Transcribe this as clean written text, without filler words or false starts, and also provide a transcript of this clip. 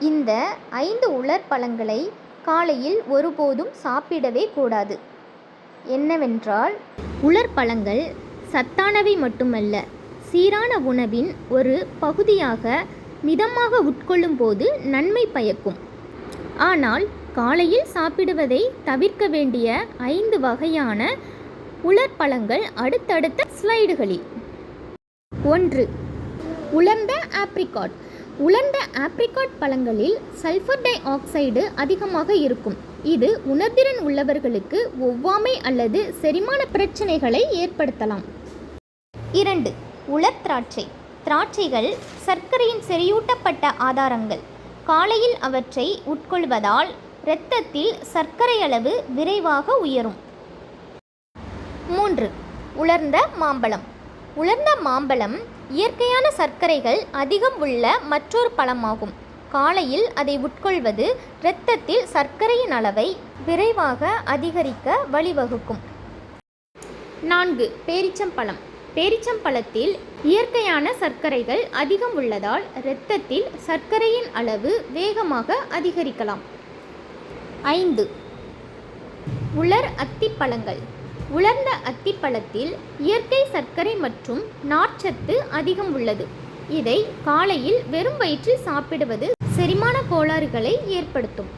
இந்த 5 உலர் பழங்களை காலையில் ஒருபோதும் சாப்பிடவே கூடாது. என்னவென்றால், உலர் பழங்கள் சத்தானவை மட்டுமல்ல, சீரான உணவின் ஒரு பகுதியாக மிதமாக உட்கொள்ளும் போது நன்மை பயக்கும். ஆனால் காலையில் சாப்பிடுவதை தவிர்க்க வேண்டிய 5 வகையான உலர் பழங்கள் அடுத்தடுத்த ஸ்லைடுகளில். 1. உலர்ந்த ஆப்ரிகாட். உலர்ந்த ஆப்ரிகாட் பழங்களில் சல்ஃபர் டை ஆக்சைடு அதிகமாக இருக்கும். இது உணர்திறன் உள்ளவர்களுக்கு ஒவ்வாமை அல்லது செரிமான பிரச்சனைகளை ஏற்படுத்தலாம். 2. உலர் திராட்சை. திராட்சைகள் சர்க்கரையின் செறியூட்டப்பட்ட ஆதாரங்கள். காலையில் அவற்றை உட்கொள்வதால் இரத்தத்தில் சர்க்கரை அளவு விரைவாக உயரும். 3. உலர்ந்த மாம்பழம். உலர்ந்த மாம்பழம் இயற்கையான சர்க்கரைகள் அதிகம் உள்ள மற்றொரு பழமாகும். காலையில் அதை உட்கொள்வது இரத்தத்தில் சர்க்கரையின் அளவை விரைவாக அதிகரிக்க வழிவகுக்கும். 4. பேரிச்சம்பழம். பேரிச்சம்பழத்தில் இயற்கையான சர்க்கரைகள் அதிகம் உள்ளதால் இரத்தத்தில் சர்க்கரையின் அளவு வேகமாக அதிகரிக்கலாம். 5. உலர் அத்திப்பழங்கள். உலர்ந்த அத்திப்பழத்தில் இயற்கை சர்க்கரை மற்றும் நார்ச்சத்து அதிகம் உள்ளது. இதை காலையில் வெறும் வயிற்றில் சாப்பிடுவது செரிமான கோளாறுகளை ஏற்படுத்தும்.